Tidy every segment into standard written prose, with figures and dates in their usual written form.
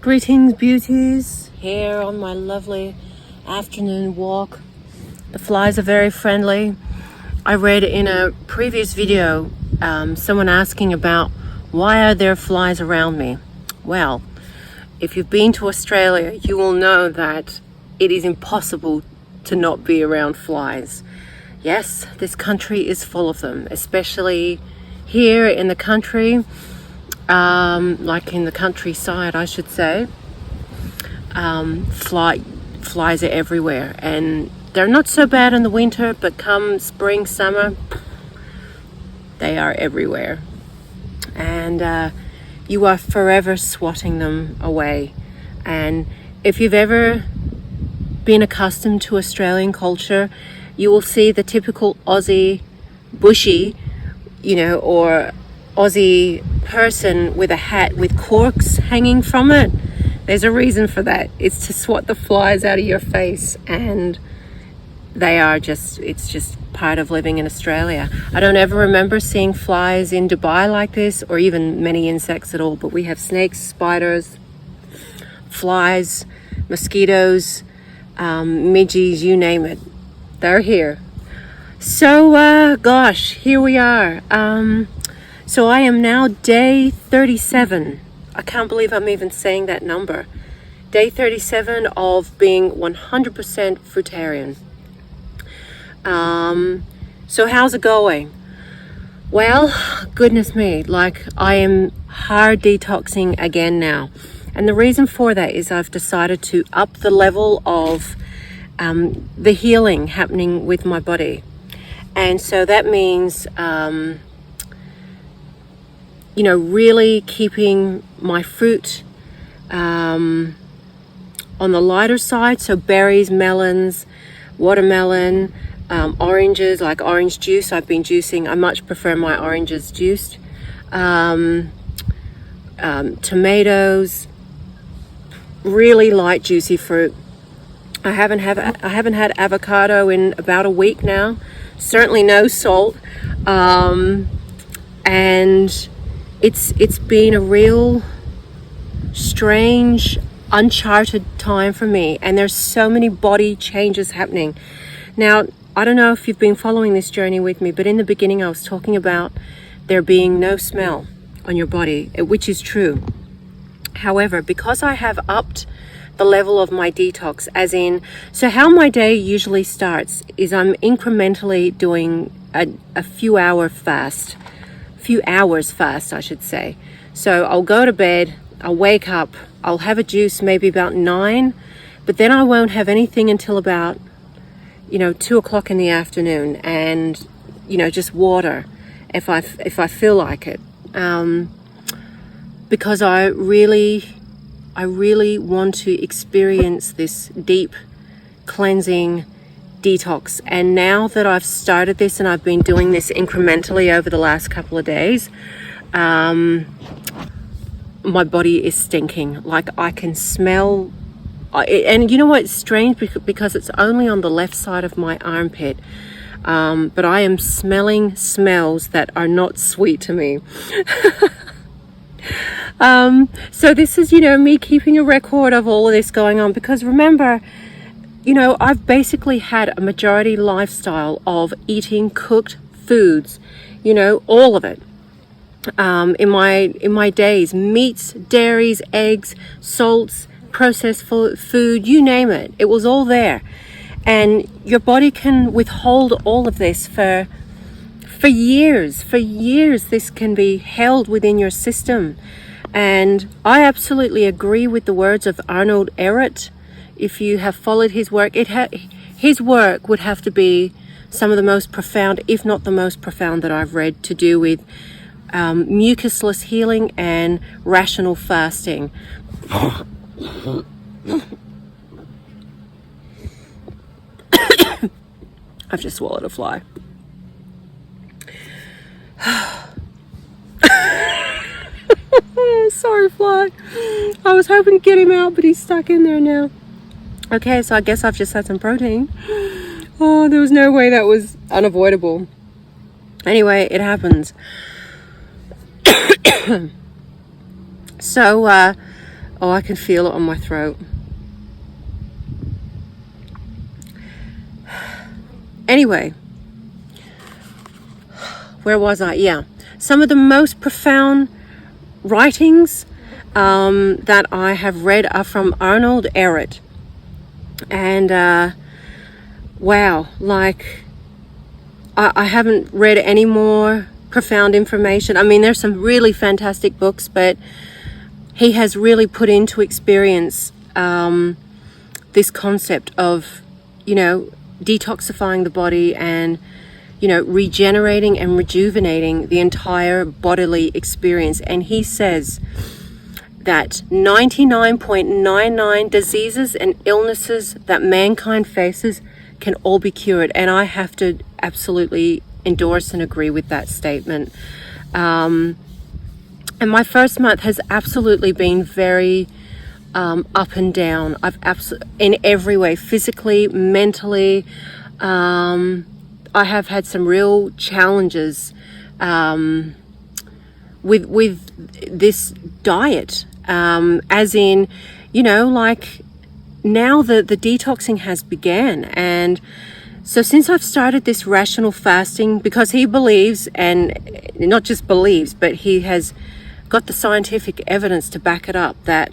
Greetings, beauties, here on my lovely afternoon walk. The flies are very friendly. I read in a previous video someone asking about why are there flies around me. Well, if you've been to Australia, you will know that it is impossible to not be around flies. Yes, this country is full of them, especially here in the country. Like in the countryside, I should say. Flies are everywhere, and they're not so bad in the winter, but come spring, summer, they are everywhere, and you are forever swatting them away. And if you've ever been accustomed to Australian culture, you will see the typical Aussie bushy, or Aussie person with a hat with corks hanging from it. There's a reason for that. It's to swat the flies out of your face, and it's just part of living in Australia. I don't ever remember seeing flies in Dubai like this, or even many insects at all, but we have snakes, spiders, flies, mosquitoes, midges, you name it. They're here. So, gosh, here we are. So I am now day 37. I can't believe I'm even saying that number. Day 37 of being 100% fruitarian. So how's it going? Well, goodness me, I am hard detoxing again now. And the reason for that is I've decided to up the level of the healing happening with my body. And so that means really keeping my fruit on the lighter side. So berries, melons, watermelon, oranges, like orange juice. I've been juicing. I much prefer my oranges juiced. Tomatoes, really light, juicy fruit. I haven't had avocado in about a week now. Certainly no salt. And it's been a real strange, uncharted time for me, and there's so many body changes happening. Now, I don't know if you've been following this journey with me, but in the beginning I was talking about there being no smell on your body, which is true. However, because I have upped the level of my detox, so how my day usually starts is I'm incrementally doing a few hours fast, I should say. So I'll go to bed, I'll wake up, I'll have a juice maybe about 9, but then I won't have anything until about 2 o'clock in the afternoon, and just water if I feel like it, because I really want to experience this deep cleansing detox. And now that I've started this and I've been doing this incrementally over the last couple of days, my body is stinking. I can smell, and you know what, it's strange because it's only on the left side of my armpit, but I am smelling smells that are not sweet to me. So this is me keeping a record of all of this going on, because remember, I've basically had a majority lifestyle of eating cooked foods, all of it. In my days, meats, dairies, eggs, salts, processed food, you name it. It was all there. And your body can withhold all of this for years. For years, this can be held within your system. And I absolutely agree with the words of Arnold Ehret. If you have followed his work, his work would have to be some of the most profound, if not the most profound, that I've read, to do with mucusless healing and rational fasting. I've just swallowed a fly. Sorry, fly. I was hoping to get him out, but he's stuck in there now. Okay, so I guess I've just had some protein. Oh, there was no way that was unavoidable. Anyway, it happens. So Oh, I can feel it on my throat. Anyway, where was I? Yeah, some of the most profound writings that I have read are from Arnold Ehret. And wow, like I haven't read any more profound information. I mean, there's some really fantastic books, but he has really put into experience this concept of, detoxifying the body and, regenerating and rejuvenating the entire bodily experience. And he says that 99.99 diseases and illnesses that mankind faces can all be cured. And I have to absolutely endorse and agree with that statement. And my first month has absolutely been very up and down. In every way, physically, mentally. I have had some real challenges with this diet. As in, like now the detoxing has began. And so since I've started this rational fasting, because he believes, and not just believes, but he has got the scientific evidence to back it up, that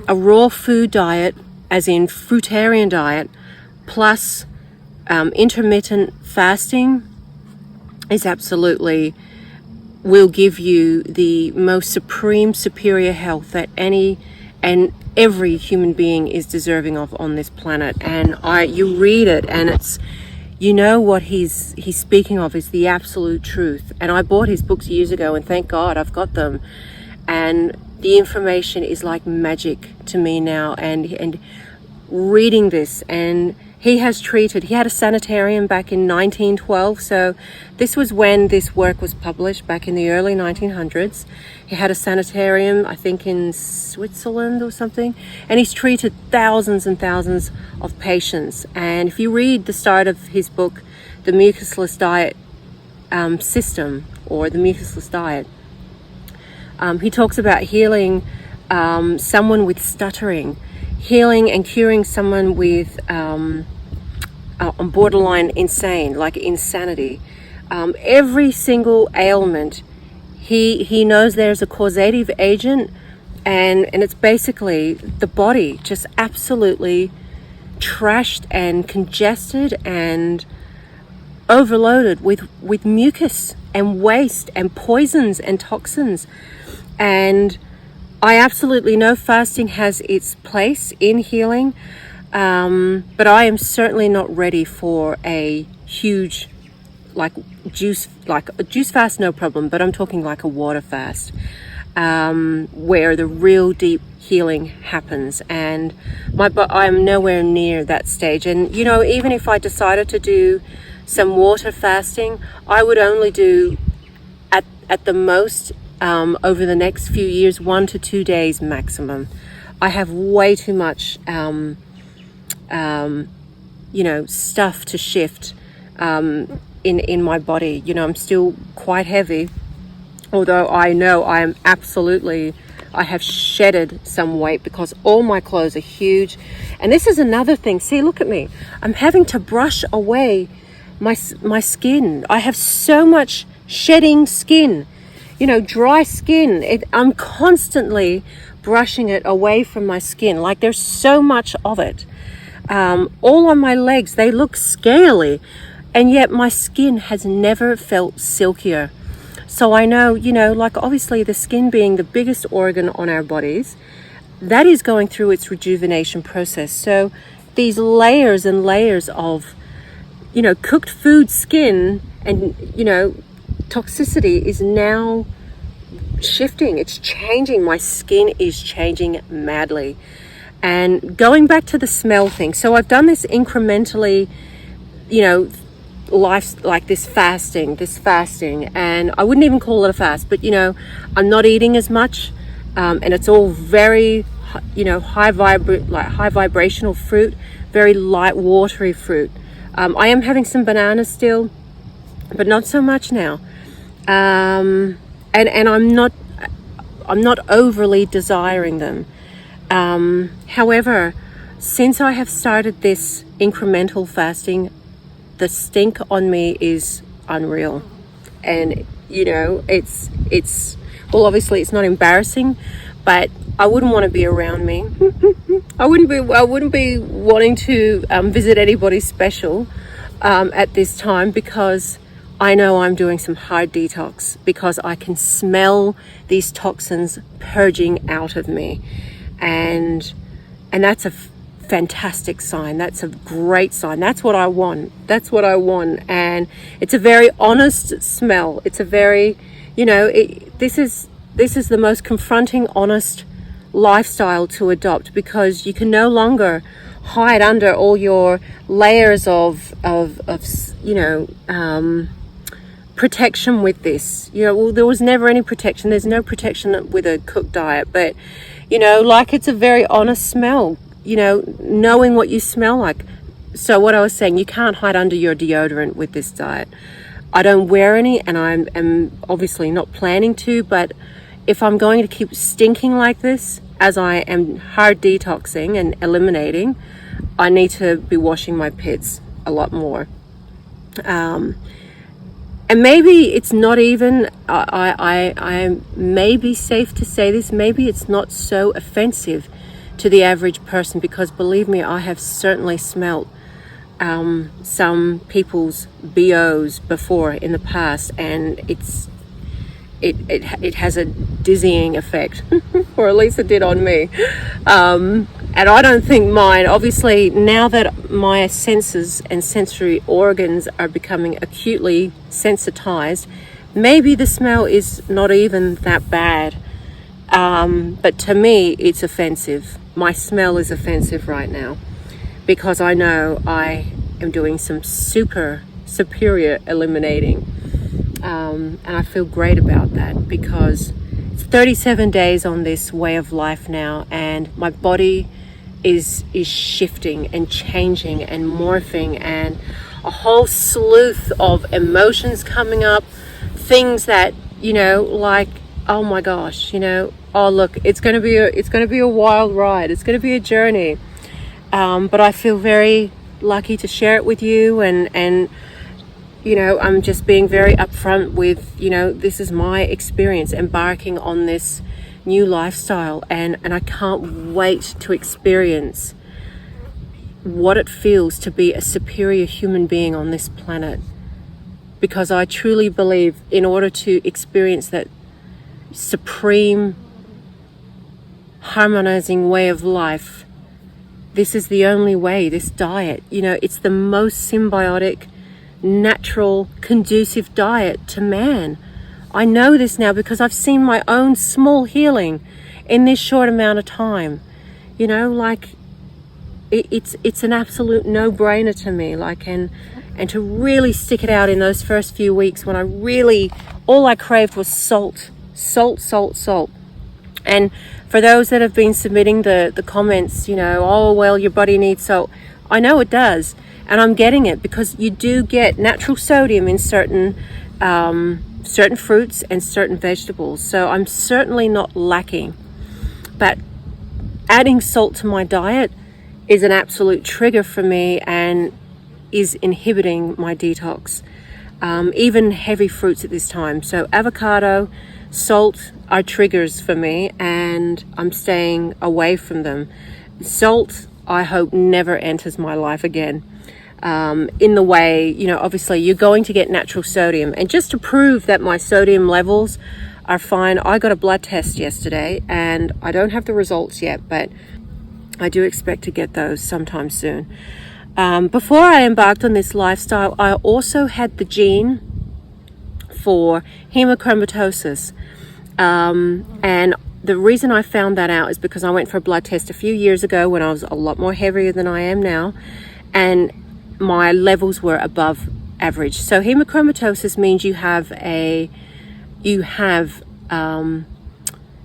a raw food diet, as in fruitarian diet, plus intermittent fasting is absolutely will give you the most supreme, superior health that any and every human being is deserving of on this planet. And you read it, and it's, what he's speaking of is the absolute truth. And I bought his books years ago, and thank God I've got them. And the information is like magic to me now. And reading this, and he had a sanitarium back in 1912. So this was when this work was published, back in the early 1900s. He had a sanitarium, I think in Switzerland or something. And he's treated thousands and thousands of patients. And if you read the start of his book, The Mucusless Diet System, or The Mucusless Diet, he talks about healing someone with stuttering, healing and curing someone with borderline insane, like insanity. Every single ailment, he knows there's a causative agent, and it's basically the body just absolutely trashed and congested and overloaded with mucus and waste and poisons and toxins. And I absolutely know fasting has its place in healing, but I am certainly not ready for a huge, like a juice fast, no problem, but I'm talking like a water fast, where the real deep healing happens. And I'm nowhere near that stage. And even if I decided to do some water fasting, I would only do at the most over the next few years 1 to 2 days maximum. I have way too much stuff to shift in my body. I'm still quite heavy, although I know I have shedded some weight because all my clothes are huge. And this is another thing. See, look at me. I'm having to brush away my skin. I have so much shedding skin, dry skin. I'm constantly brushing it away from my skin. Like there's so much of it. All on my legs, they look scaly, and yet my skin has never felt silkier. So I know, like obviously the skin being the biggest organ on our bodies, that is going through its rejuvenation process. So these layers and layers of, cooked food skin and, toxicity is now shifting. It's changing. My skin is changing madly. And going back to the smell thing, so I've done this incrementally, life, like this fasting, and I wouldn't even call it a fast, but I'm not eating as much, and it's all very, high vibrational fruit, very light, watery fruit. I am having some bananas still, but not so much now. And I'm not overly desiring them. However, since I have started this incremental fasting, the stink on me is unreal. And it's well, obviously it's not embarrassing, but I wouldn't want to be around me. I wouldn't be wanting to visit anybody special at this time, because I know I'm doing some hard detox, because I can smell these toxins purging out of me, and that's a fantastic sign. That's a great sign. That's what I want. And it's a very honest smell. It's a very, this is the most confronting, honest lifestyle to adopt, because you can no longer hide under all your layers of protection with this. Well, there was never any protection. There's no protection with a cooked diet, but it's a very honest smell, knowing what you smell like. So what I was saying, you can't hide under your deodorant with this diet. I don't wear any, and I'm obviously not planning to, but if I'm going to keep stinking like this, as I am hard detoxing and eliminating, I need to be washing my pits a lot more. And maybe it's not even, I may be safe to say this, maybe it's not so offensive to the average person, because believe me, I have certainly smelt some people's BOs before in the past, and it has a dizzying effect, or at least it did on me. And I don't think mine, obviously, now that my senses and sensory organs are becoming acutely sensitized, maybe the smell is not even that bad. But to me, it's offensive. My smell is offensive right now, because I know I am doing some superior eliminating. And I feel great about that, because it's 37 days on this way of life now, and my body is shifting and changing and morphing, and a whole slew of emotions coming up, things that, oh my gosh, oh look, it's going to be a wild ride. It's going to be a journey. But I feel very lucky to share it with you, and I'm just being very upfront with, this is my experience embarking on this new lifestyle, and I can't wait to experience what it feels to be a superior human being on this planet, because I truly believe in order to experience that supreme harmonizing way of life, this is the only way. This diet, it's the most symbiotic, natural, conducive diet to man. I know this now because I've seen my own small healing in this short amount of time. It's an absolute no-brainer to me. And to really stick it out in those first few weeks, when all I craved was salt. And for those that have been submitting the comments, oh well, your body needs salt. I know it does. And I'm getting it, because you do get natural sodium in certain fruits and certain vegetables. So I'm certainly not lacking. But adding salt to my diet is an absolute trigger for me, and is inhibiting my detox. Even heavy fruits at this time. So avocado, salt are triggers for me, and I'm staying away from them. Salt, I hope, never enters my life again. In the way, obviously you're going to get natural sodium. And just to prove that my sodium levels are fine, I got a blood test yesterday, and I don't have the results yet, but I do expect to get those sometime soon. Before I embarked on this lifestyle, I also had the gene for hemochromatosis. And the reason I found that out is because I went for a blood test a few years ago when I was a lot more heavier than I am now, and my levels were above average. So hemochromatosis means you have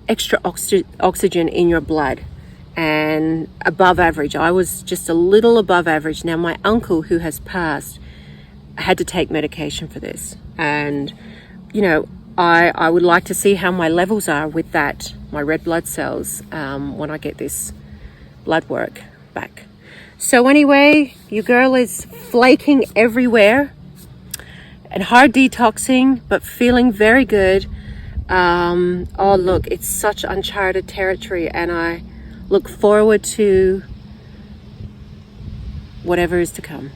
extra oxygen in your blood, and above average. I was just a little above average. Now my uncle, who has passed, had to take medication for this, and I would like to see how my levels are with that my red blood cells when I get this blood work back. So anyway, your girl is flaking everywhere and hard detoxing, but feeling very good. Oh look, it's such uncharted territory, and I look forward to whatever is to come.